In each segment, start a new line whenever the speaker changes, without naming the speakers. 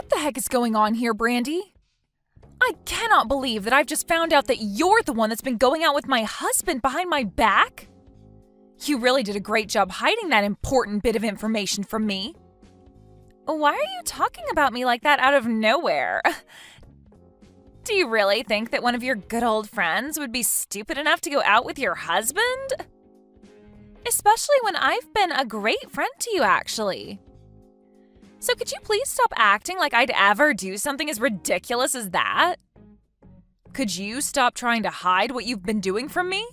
What the heck is going on here, Brandy? I cannot believe that I've just found out that you're the one that's been going out with my husband behind my back. You really did a great job hiding that important bit of information from me. Why are you talking about me like that out of nowhere? Do you really think that one of your good old friends would be stupid enough to go out with your husband? Especially when I've been a great friend to you, actually. So could you please stop acting like I'd ever do something as ridiculous as that? Could you stop trying to hide what you've been doing from me?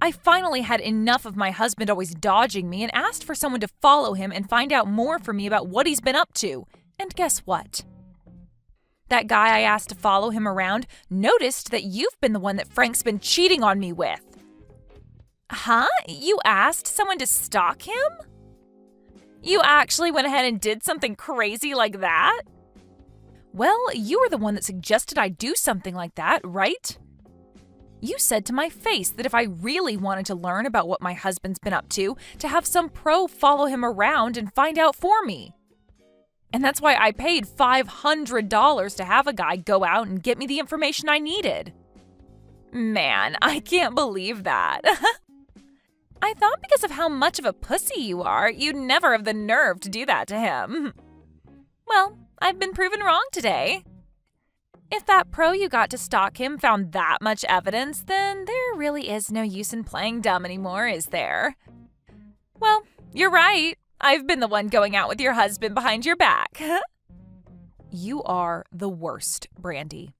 I finally had enough of my husband always dodging me and asked for someone to follow him and find out more from me about what he's been up to. And guess what? That guy I asked to follow him around noticed that you've been the one that Frank's been cheating on me with. Huh? You asked someone to stalk him? You actually went ahead and did something crazy like that? Well, you were the one that suggested I do something like that, right? You said to my face that if I really wanted to learn about what my husband's been up to have some pro follow him around and find out for me. And that's why I paid $500 to have a guy go out and get me the information I needed. Man, I can't believe that. I thought because of how much of a pussy you are, you'd never have the nerve to do that to him. Well, I've been proven wrong today. If that pro you got to stalk him found that much evidence, then there really is no use in playing dumb anymore, is there? Well, you're right. I've been the one going out with your husband behind your back. You are the worst, Brandy.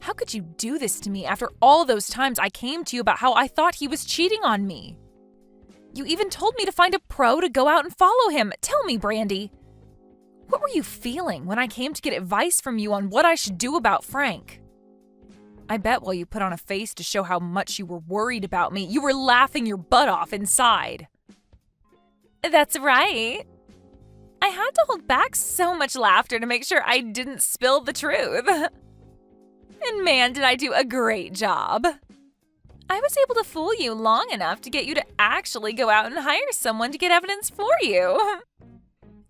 How could you do this to me after all those times I came to you about how I thought he was cheating on me? You even told me to find a pro to go out and follow him. Tell me, Brandy. What were you feeling when I came to get advice from you on what I should do about Frank? I bet while you put on a face to show how much you were worried about me, you were laughing your butt off inside. That's right. I had to hold back so much laughter to make sure I didn't spill the truth. And man, did I do a great job. I was able to fool you long enough to get you to actually go out and hire someone to get evidence for you.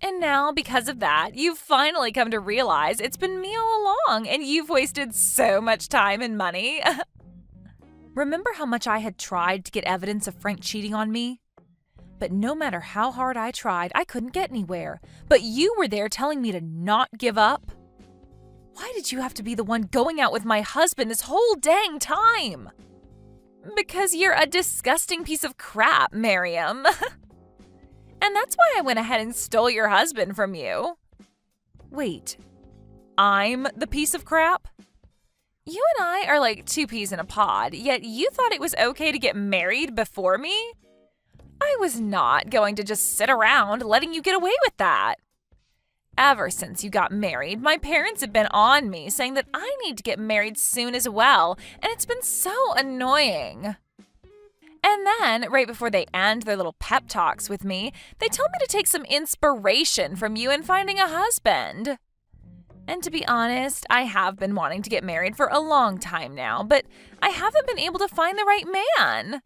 And now, because of that, you've finally come to realize it's been me all along and you've wasted so much time and money. Remember how much I had tried to get evidence of Frank cheating on me? But no matter how hard I tried, I couldn't get anywhere. But you were there telling me to not give up. Why did you have to be the one going out with my husband this whole dang time? Because you're a disgusting piece of crap, Miriam. And that's why I went ahead and stole your husband from you. Wait, I'm the piece of crap? You and I are like two peas in a pod, yet you thought it was okay to get married before me? I was not going to just sit around letting you get away with that. Ever since you got married, my parents have been on me saying that I need to get married soon as well, and it's been so annoying. And then, right before they end their little pep talks with me, they tell me to take some inspiration from you in finding a husband. And to be honest, I have been wanting to get married for a long time now, but I haven't been able to find the right man.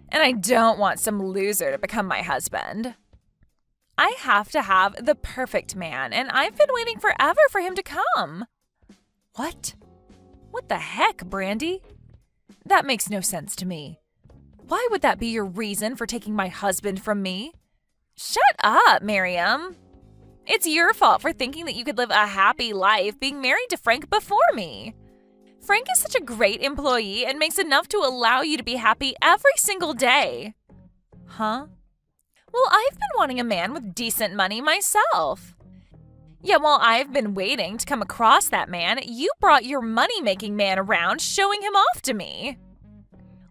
And I don't want some loser to become my husband. I have to have the perfect man, and I've been waiting forever for him to come. What? What the heck, Brandy? That makes no sense to me. Why would that be your reason for taking my husband from me? Shut up, Miriam. It's your fault for thinking that you could live a happy life being married to Frank before me. Frank is such a great employee and makes enough to allow you to be happy every single day. Huh? Well, I've been wanting a man with decent money myself. Yet while I've been waiting to come across that man, you brought your money-making man around showing him off to me.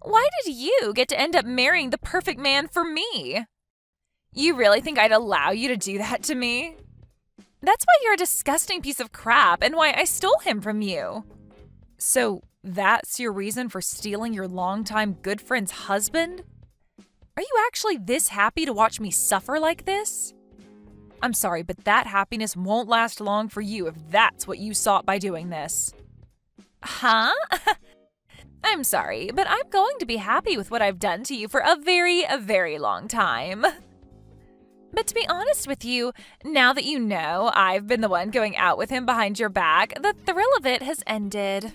Why did you get to end up marrying the perfect man for me? You really think I'd allow you to do that to me? That's why you're a disgusting piece of crap and why I stole him from you. So that's your reason for stealing your longtime good friend's husband? Are you actually this happy to watch me suffer like this? I'm sorry, but that happiness won't last long for you if that's what you sought by doing this. Huh? I'm sorry, but I'm going to be happy with what I've done to you for a very long time. But to be honest with you, now that you know I've been the one going out with him behind your back, the thrill of it has ended.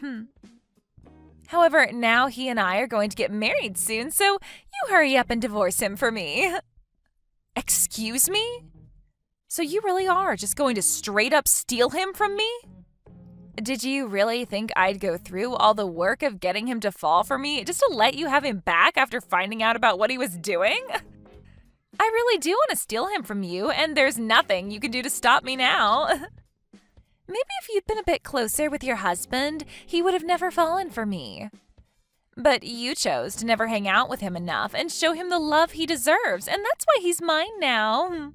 However, now he and I are going to get married soon, so you hurry up and divorce him for me. Excuse me? So you really are just going to straight up steal him from me? Did you really think I'd go through all the work of getting him to fall for me just to let you have him back after finding out about what he was doing? I really do want to steal him from you, and there's nothing you can do to stop me now. Maybe if you'd been a bit closer with your husband, he would have never fallen for me. But you chose to never hang out with him enough and show him the love he deserves, and that's why he's mine now.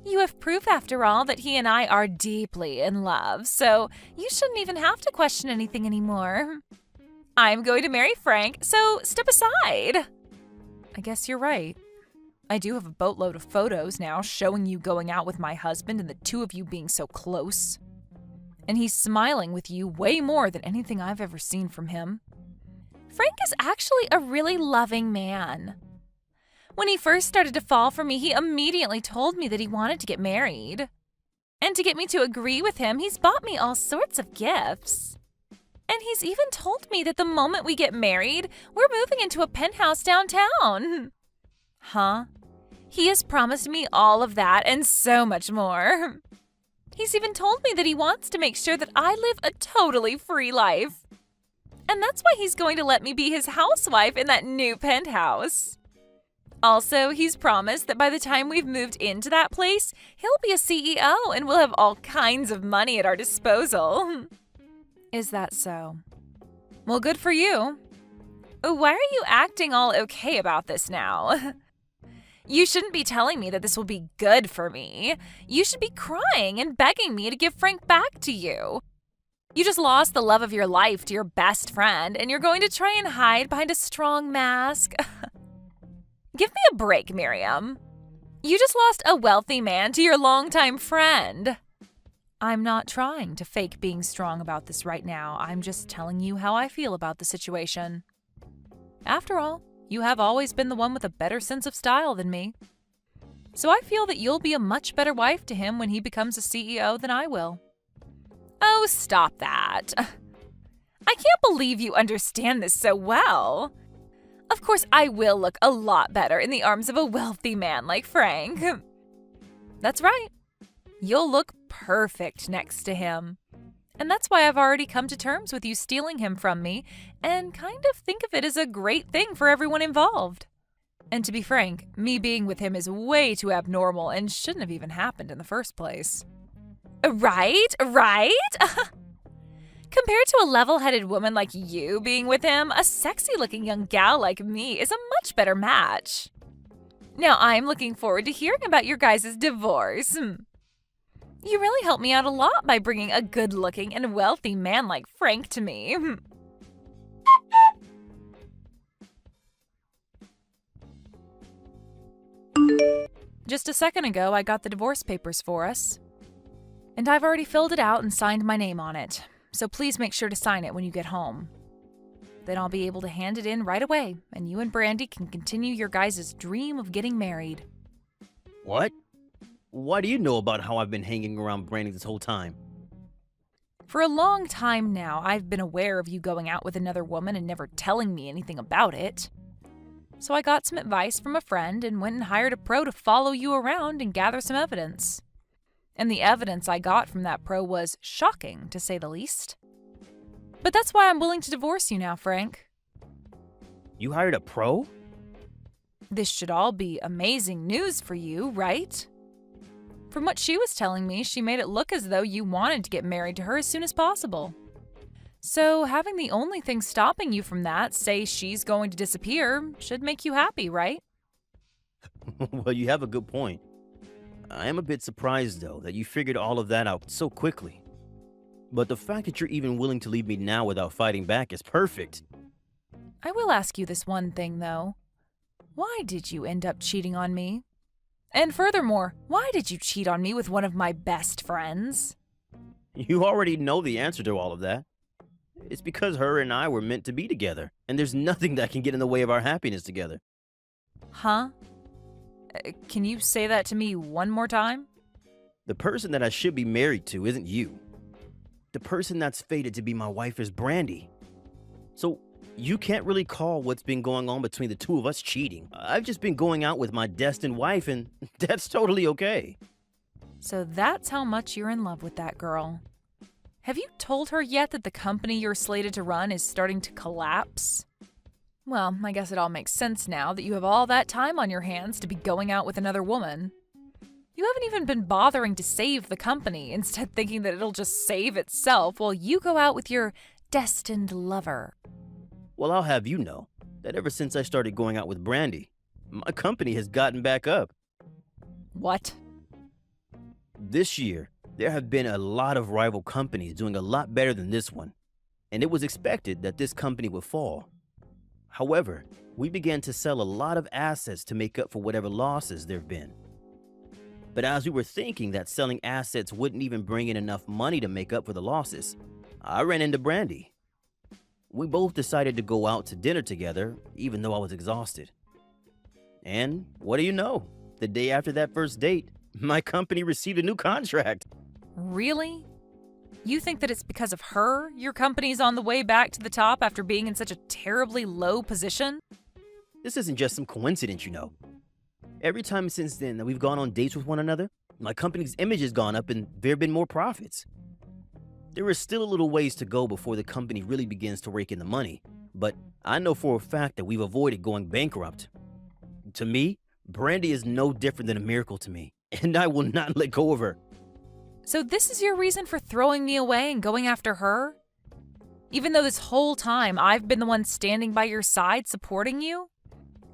You have proof, after all, that he and I are deeply in love, so you shouldn't even have to question anything anymore. I'm going to marry Frank, so step aside. I guess you're right. I do have a boatload of photos now showing you going out with my husband and the two of you being so close. And he's smiling with you way more than anything I've ever seen from him. Frank is actually a really loving man. When he first started to fall for me, he immediately told me that he wanted to get married. And to get me to agree with him, he's bought me all sorts of gifts. And he's even told me that the moment we get married, we're moving into a penthouse downtown. Huh? He has promised me all of that and so much more. He's even told me that he wants to make sure that I live a totally free life. And that's why he's going to let me be his housewife in that new penthouse. Also, he's promised that by the time we've moved into that place, he'll be a CEO and we'll have all kinds of money at our disposal. Is that so? Well, good for you. Why are you acting all okay about this now? You shouldn't be telling me that this will be good for me. You should be crying and begging me to give Frank back to you. You just lost the love of your life to your best friend, and you're going to try and hide behind a strong mask. Give me a break, Miriam. You just lost a wealthy man to your longtime friend. I'm not trying to fake being strong about this right now. I'm just telling you how I feel about the situation. After all, you have always been the one with a better sense of style than me. So I feel that you'll be a much better wife to him when he becomes a CEO than I will. Oh, stop that. I can't believe you understand this so well. Of course, I will look a lot better in the arms of a wealthy man like Frank. That's right. You'll look perfect next to him. And that's why I've already come to terms with you stealing him from me and kind of think of it as a great thing for everyone involved. And to be frank, me being with him is way too abnormal and shouldn't have even happened in the first place. Right? Compared to a level-headed woman like you being with him, a sexy-looking young gal like me is a much better match. Now I'm looking forward to hearing about your guys' divorce. You really helped me out a lot by bringing a good-looking and wealthy man like Frank to me. Just a second ago, I got the divorce papers for us. And I've already filled it out and signed my name on it. So please make sure to sign it when you get home. Then I'll be able to hand it in right away, and you and Brandy can continue your guys' dream of getting married.
What? Why do you know about how I've been hanging around Brandy this whole time?
For a long time now, I've been aware of you going out with another woman and never telling me anything about it. So I got some advice from a friend and went and hired a pro to follow you around and gather some evidence. And the evidence I got from that pro was shocking, to say the least. But that's why I'm willing to divorce you now, Frank.
You hired a pro?
This should all be amazing news for you, right? From what she was telling me, she made it look as though you wanted to get married to her as soon as possible. So having the only thing stopping you from that say she's going to disappear should make you happy, right?
Well, you have a good point. I am a bit surprised, though, that you figured all of that out so quickly. But the fact that you're even willing to leave me now without fighting back is perfect.
I will ask you this one thing, though. Why did you end up cheating on me? And furthermore, why did you cheat on me with one of my best friends?
You already know the answer to all of that. It's because her and I were meant to be together, and there's nothing that can get in the way of our happiness together.
Huh? Can you say that to me one more time?
The person that I should be married to isn't you. The person that's fated to be my wife is Brandy. So you can't really call what's been going on between the two of us cheating. I've just been going out with my destined wife, and that's totally okay.
So that's how much you're in love with that girl. Have you told her yet that the company you're slated to run is starting to collapse? Well, I guess it all makes sense now that you have all that time on your hands to be going out with another woman. You haven't even been bothering to save the company, instead thinking that it'll just save itself while you go out with your destined lover.
Well, I'll have you know that ever since I started going out with Brandy, my company has gotten back up.
What?
This year, there have been a lot of rival companies doing a lot better than this one, and it was expected that this company would fall. However, we began to sell a lot of assets to make up for whatever losses there have been. But as we were thinking that selling assets wouldn't even bring in enough money to make up for the losses, I ran into Brandy. We both decided to go out to dinner together, even though I was exhausted. And what do you know? The day after that first date, my company received a new contract.
Really? You think that it's because of her your company's on the way back to the top after being in such a terribly low position?
This isn't just some coincidence, you know. Every time since then that we've gone on dates with one another, my company's image has gone up and there have been more profits. There is still a little ways to go before the company really begins to rake in the money, but I know for a fact that we've avoided going bankrupt. To me, Brandy is no different than a miracle to me, and I will not let go of her.
So this is your reason for throwing me away and going after her? Even though this whole time I've been the one standing by your side supporting you?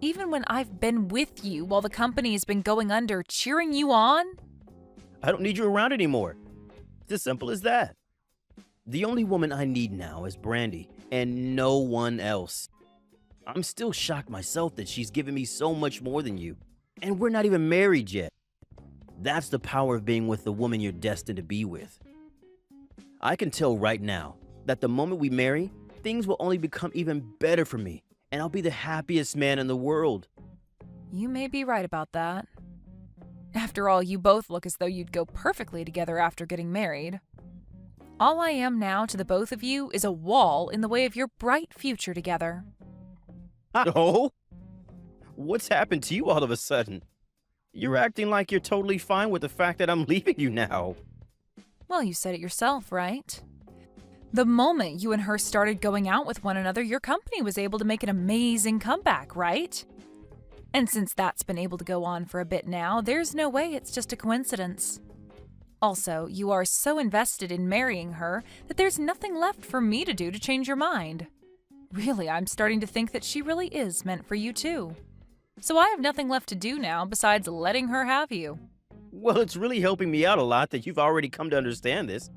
Even when I've been with you while the company has been going under, cheering you on?
I don't need you around anymore. It's as simple as that. The only woman I need now is Brandy, and no one else. I'm still shocked myself that she's given me so much more than you, and we're not even married yet. That's the power of being with the woman you're destined to be with. I can tell right now that the moment we marry, things will only become even better for me, and I'll be the happiest man in the world.
You may be right about that. After all, you both look as though you'd go perfectly together after getting married. All I am now to the both of you is a wall in the way of your bright future together.
Oh? What's happened to you all of a sudden? You're acting like you're totally fine with the fact that I'm leaving you now.
Well, you said it yourself, right? The moment you and her started going out with one another, your company was able to make an amazing comeback, right? And since that's been able to go on for a bit now, there's no way it's just a coincidence. Also, you are so invested in marrying her that there's nothing left for me to do to change your mind. Really, I'm starting to think that she really is meant for you too. So I have nothing left to do now besides letting her have you.
Well, it's really helping me out a lot that you've already come to understand this.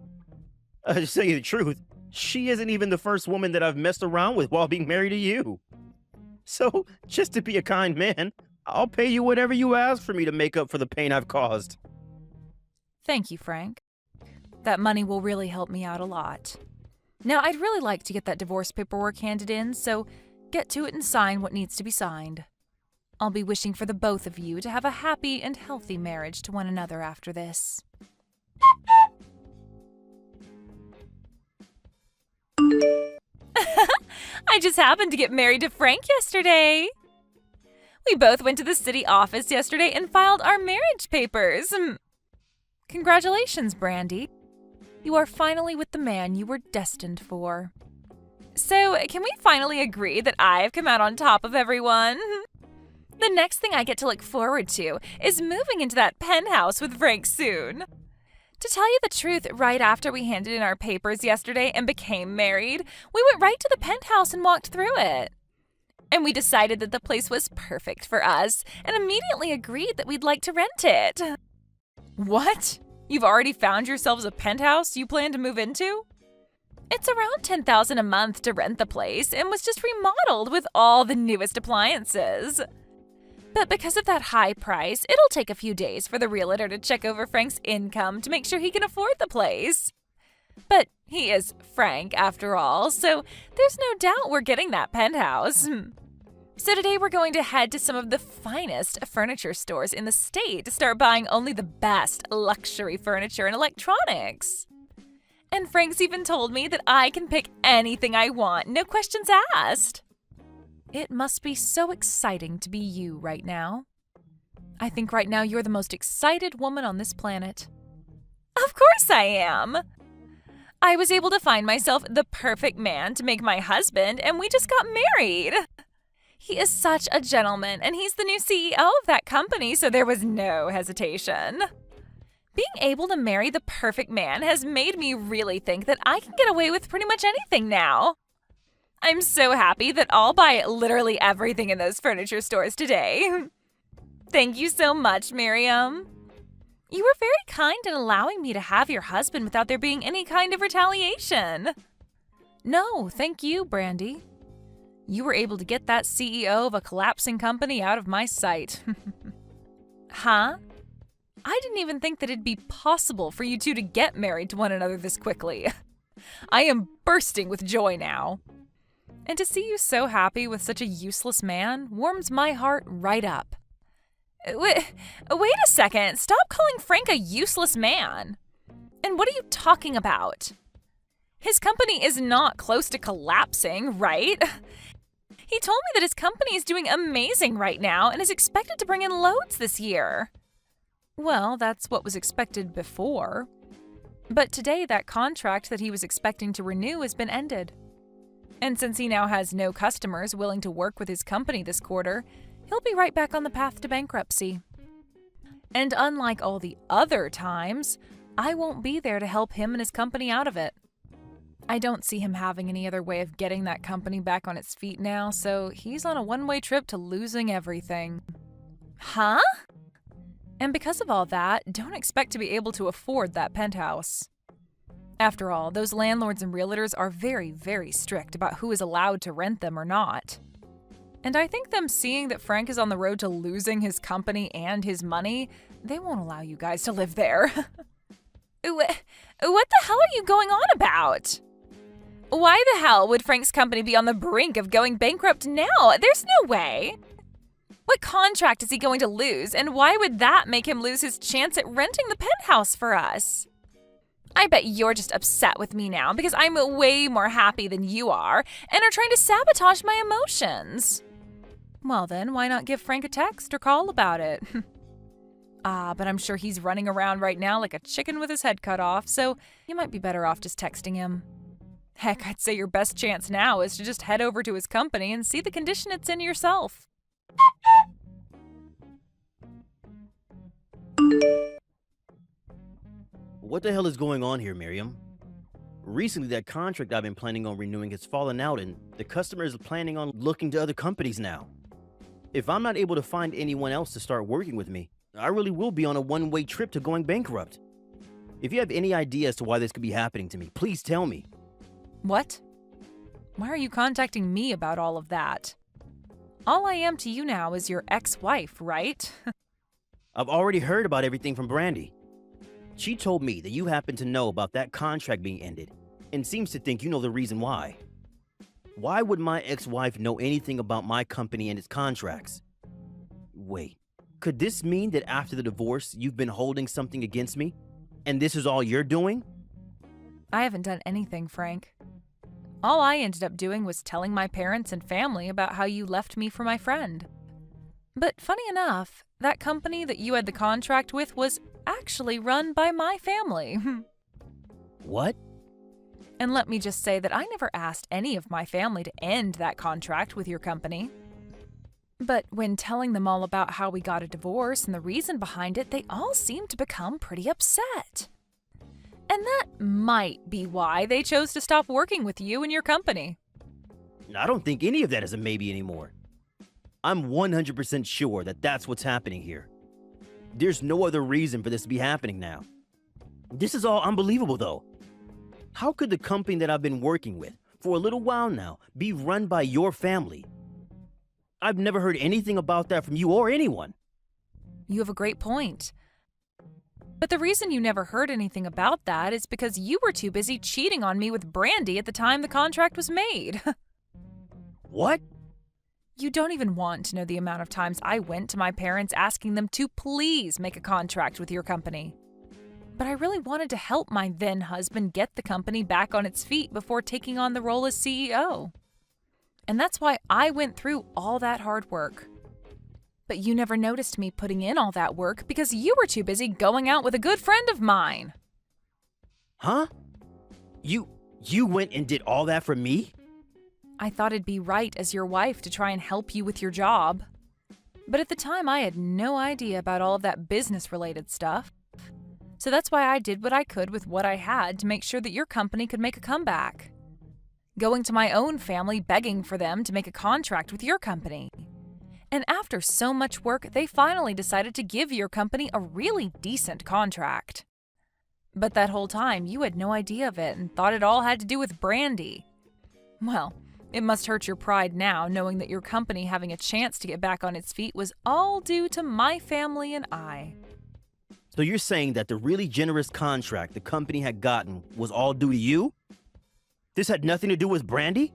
To tell you the truth, she isn't even the first woman that I've messed around with while being married to you. So, just to be a kind man, I'll pay you whatever you ask for me to make up for the pain I've caused.
Thank you, Frank. That money will really help me out a lot. Now, I'd really like to get that divorce paperwork handed in, so get to it and sign what needs to be signed. I'll be wishing for the both of you to have a happy and healthy marriage to one another after this. I just happened to get married to Frank yesterday. We both went to the city office yesterday and filed our marriage papers. Congratulations, Brandy. You are finally with the man you were destined for. So, can we finally agree that I've come out on top of everyone? The next thing I get to look forward to is moving into that penthouse with Frank soon. To tell you the truth, right after we handed in our papers yesterday and became married, we went right to the penthouse and walked through it. And we decided that the place was perfect for us and immediately agreed that we'd like to rent it. What? You've already found yourselves a penthouse you plan to move into? It's around $10,000 a month to rent the place and was just remodeled with all the newest appliances. But because of that high price, it'll take a few days for the realtor to check over Frank's income to make sure he can afford the place. But he is Frank, after all, so there's no doubt we're getting that penthouse. So today we're going to head to some of the finest furniture stores in the state to start buying only the best luxury furniture and electronics. And Frank's even told me that I can pick anything I want, no questions asked. It must be so exciting to be you right now. I think right now you're the most excited woman on this planet. Of course I am. I was able to find myself the perfect man to make my husband, and we just got married. He is such a gentleman, and he's the new CEO of that company, so there was no hesitation. Being able to marry the perfect man has made me really think that I can get away with pretty much anything now. I'm so happy that I'll buy literally everything in those furniture stores today. Thank you so much, Miriam. You were very kind in allowing me to have your husband without there being any kind of retaliation. No, thank you, Brandy. You were able to get that CEO of a collapsing company out of my sight. Huh? I didn't even think that it'd be possible for you two to get married to one another this quickly. I am bursting with joy now. And to see you so happy with such a useless man warms my heart right up. Wait a second. Stop calling Frank a useless man. And what are you talking about? His company is not close to collapsing, right? He told me that his company is doing amazing right now and is expected to bring in loads this year. Well, that's what was expected before. But today, that contract that he was expecting to renew has been ended. And since he now has no customers willing to work with his company this quarter, he'll be right back on the path to bankruptcy. And unlike all the other times, I won't be there to help him and his company out of it. I don't see him having any other way of getting that company back on its feet now, so he's on a one-way trip to losing everything. Huh? And because of all that, don't expect to be able to afford that penthouse. After all, those landlords and realtors are very, very strict about who is allowed to rent them or not. And I think them seeing that Frank is on the road to losing his company and his money, they won't allow you guys to live there. What the hell are you going on about? Why the hell would Frank's company be on the brink of going bankrupt now? There's no way. What contract is he going to lose, and why would that make him lose his chance at renting the penthouse for us? I bet you're just upset with me now because I'm way more happy than you are and are trying to sabotage my emotions. Well then, why not give Frank a text or call about it? But I'm sure he's running around right now like a chicken with his head cut off, so you might be better off just texting him. Heck, I'd say your best chance now is to just head over to his company and see the condition it's in yourself.
What the hell is going on here, Miriam? Recently, that contract I've been planning on renewing has fallen out, and the customer is planning on looking to other companies now. If I'm not able to find anyone else to start working with me, I really will be on a one-way trip to going bankrupt. If you have any idea as to why this could be happening to me, please tell me.
What? Why are you contacting me about all of that? All I am to you now is your ex-wife, right?
I've already heard about everything from Brandy. She told me that you happen to know about that contract being ended, and seems to think you know the reason why. Why would my ex-wife know anything about my company and its contracts? Wait, could this mean that after the divorce, you've been holding something against me? And this is all you're doing?
I haven't done anything, Frank. All I ended up doing was telling my parents and family about how you left me for my friend. But funny enough, that company that you had the contract with was actually run by my family.
What?
And let me just say that I never asked any of my family to end that contract with your company. But when telling them all about how we got a divorce and the reason behind it, they all seemed to become pretty upset. And that might be why they chose to stop working with you and your company.
I don't think any of that is a maybe anymore. I'm 100% sure that that's what's happening here. There's no other reason for this to be happening now. This is all unbelievable, though. How could the company that I've been working with for a little while now be run by your family? I've never heard anything about that from you or anyone.
You have a great point. But the reason you never heard anything about that is because you were too busy cheating on me with Brandy at the time the contract was made.
What?
You don't even want to know the amount of times I went to my parents asking them to please make a contract with your company. But I really wanted to help my then husband get the company back on its feet before taking on the role as CEO. And that's why I went through all that hard work. But you never noticed me putting in all that work because you were too busy going out with a good friend of mine.
Huh? You went and did all that for me?
I thought it'd be right as your wife to try and help you with your job. But at the time, I had no idea about all of that business-related stuff. So that's why I did what I could with what I had to make sure that your company could make a comeback. Going to my own family begging for them to make a contract with your company. And after so much work, they finally decided to give your company a really decent contract. But that whole time, you had no idea of it and thought it all had to do with Brandy. Well, it must hurt your pride now, knowing that your company having a chance to get back on its feet was all due to my family and I.
So you're saying that the really generous contract the company had gotten was all due to you? This had nothing to do with Brandy?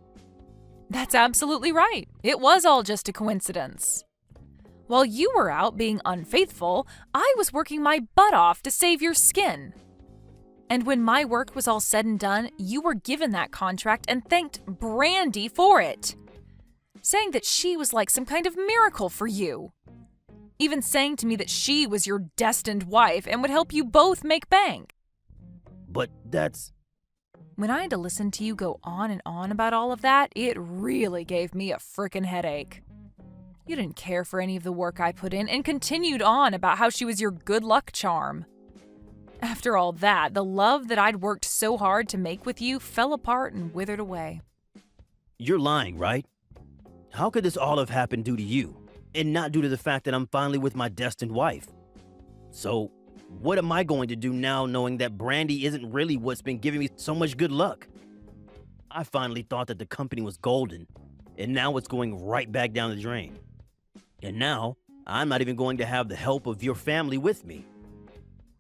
That's absolutely right. It was all just a coincidence. While you were out being unfaithful, I was working my butt off to save your skin. And when my work was all said and done, you were given that contract and thanked Brandy for it, saying that she was like some kind of miracle for you. Even saying to me that she was your destined wife and would help you both make bank.
But that's...
When I had to listen to you go on and on about all of that, it really gave me a frickin' headache. You didn't care for any of the work I put in and continued on about how she was your good luck charm. After all that, the love that I'd worked so hard to make with you fell apart and withered away.
You're lying, right? How could this all have happened due to you, and not due to the fact that I'm finally with my destined wife? So, what am I going to do now knowing that Brandy isn't really what's been giving me so much good luck? I finally thought that the company was golden, and now it's going right back down the drain. And now, I'm not even going to have the help of your family with me.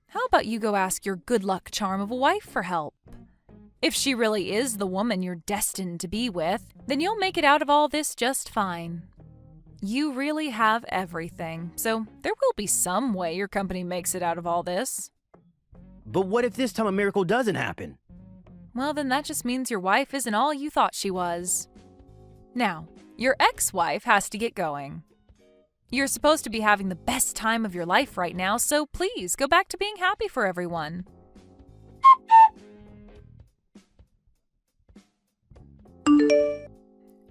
How about you go ask your good luck charm of a wife for help? If she really is the woman you're destined to be with, then you'll make it out of all this just fine. You really have everything, so there will be some way your company makes it out of all this.
But what if this time a miracle doesn't happen?
Well, then that just means your wife isn't all you thought she was. Now, your ex-wife has to get going. You're supposed to be having the best time of your life right now, so please go back to being happy for everyone.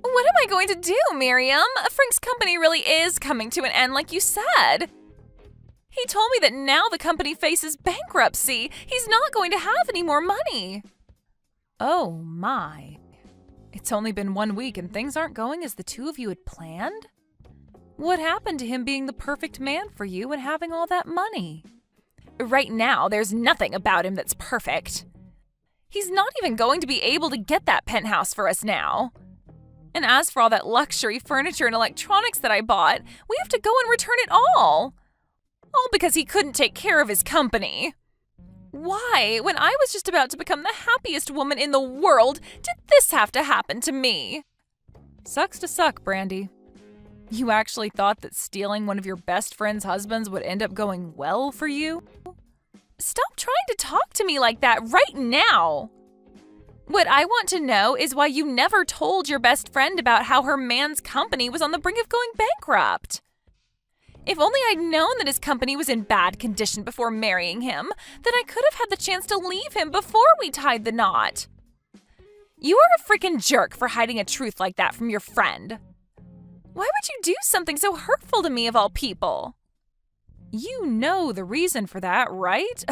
What am I going to do, Miriam? Frank's company really is coming to an end like you said. He told me that now the company faces bankruptcy. He's not going to have any more money. Oh my. It's only been 1 week and things aren't going as the two of you had planned? What happened to him being the perfect man for you and having all that money? Right now, there's nothing about him that's perfect. He's not even going to be able to get that penthouse for us now. And as for all that luxury furniture and electronics that I bought, we have to go and return it all. All because he couldn't take care of his company. Why, when I was just about to become the happiest woman in the world, did this have to happen to me? Sucks to suck, Brandy. You actually thought that stealing one of your best friend's husbands would end up going well for you? Stop trying to talk to me like that right now. What I want to know is why you never told your best friend about how her man's company was on the brink of going bankrupt. If only I'd known that his company was in bad condition before marrying him, then I could have had the chance to leave him before we tied the knot. You are a freaking jerk for hiding a truth like that from your friend. Why would you do something so hurtful to me of all people? You know the reason for that, right?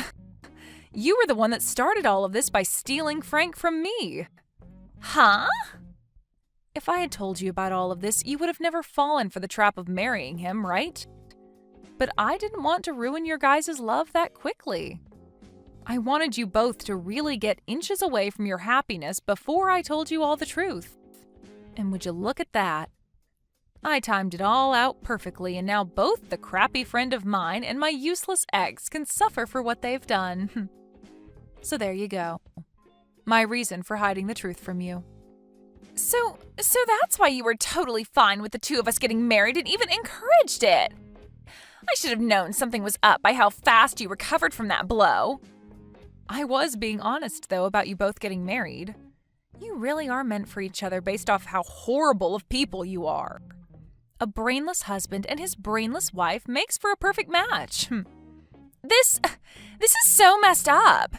You were the one that started all of this by stealing Frank from me. Huh? If I had told you about all of this, you would have never fallen for the trap of marrying him, right? But I didn't want to ruin your guys' love that quickly. I wanted you both to really get inches away from your happiness before I told you all the truth. And would you look at that? I timed it all out perfectly, and now both the crappy friend of mine and my useless ex can suffer for what they've done. So there you go. My reason for hiding the truth from you. So that's why you were totally fine with the two of us getting married and even encouraged it. I should have known something was up by how fast you recovered from that blow. I was being honest, though, about you both getting married. You really are meant for each other based off how horrible of people you are. A brainless husband and his brainless wife makes for a perfect match. This is so messed up.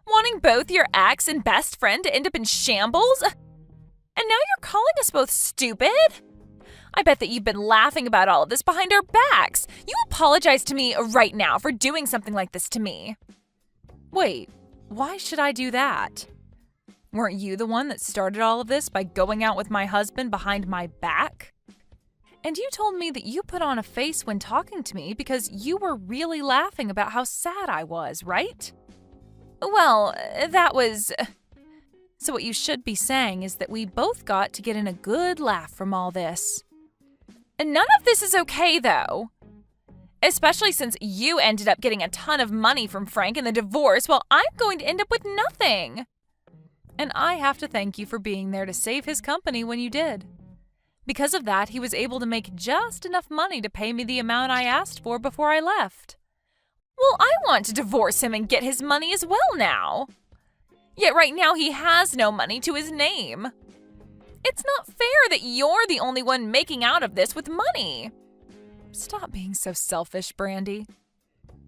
Wanting both your ex and best friend to end up in shambles? And now you're calling us both stupid? I bet that you've been laughing about all of this behind our backs. You apologize to me right now for doing something like this to me. Wait, why should I do that? Weren't you the one that started all of this by going out with my husband behind my back? And you told me that you put on a face when talking to me because you were really laughing about how sad I was, right? Well, that was... So what you should be saying is that we both got to get in a good laugh from all this. And none of this is okay, though. Especially since you ended up getting a ton of money from Frank in the divorce while I'm going to end up with nothing. And I have to thank you for being there to save his company when you did. Because of that, he was able to make just enough money to pay me the amount I asked for before I left. Well, I want to divorce him and get his money as well now. Yet right now he has no money to his name. It's not fair that you're the only one making out of this with money. Stop being so selfish, Brandy.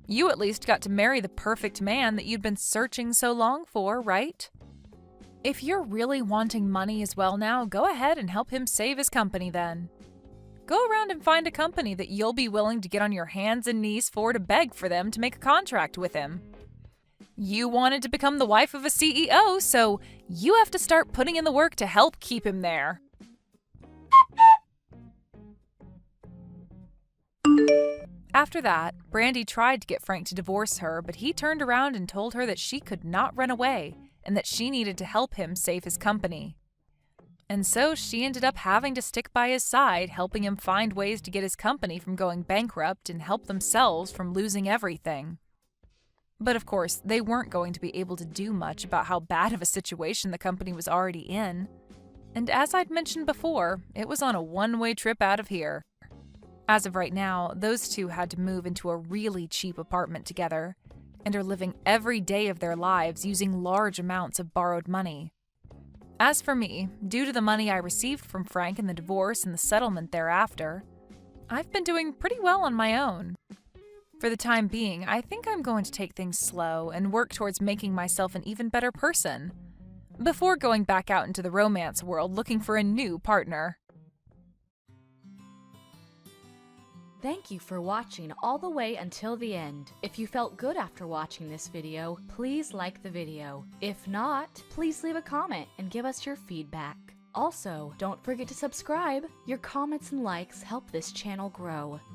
You at least got to marry the perfect man that you'd been searching so long for, right? If you're really wanting money as well now, go ahead and help him save his company then. Go around and find a company that you'll be willing to get on your hands and knees for to beg for them to make a contract with him. You wanted to become the wife of a CEO, so you have to start putting in the work to help keep him there. After that, Brandy tried to get Frank to divorce her, but he turned around and told her that she could not run away and that she needed to help him save his company. And so she ended up having to stick by his side, helping him find ways to get his company from going bankrupt and help themselves from losing everything. But of course, they weren't going to be able to do much about how bad of a situation the company was already in. And as I'd mentioned before, it was on a one-way trip out of here. As of right now, those two had to move into a really cheap apartment together and are living every day of their lives using large amounts of borrowed money. As for me, due to the money I received from Frank in the divorce and the settlement thereafter, I've been doing pretty well on my own. For the time being, I think I'm going to take things slow and work towards making myself an even better person, before going back out into the romance world looking for a new partner.
Thank you for watching all the way until the end. If you felt good after watching this video, please like the video. If not, please leave a comment and give us your feedback. Also, don't forget to subscribe. Your comments and likes help this channel grow.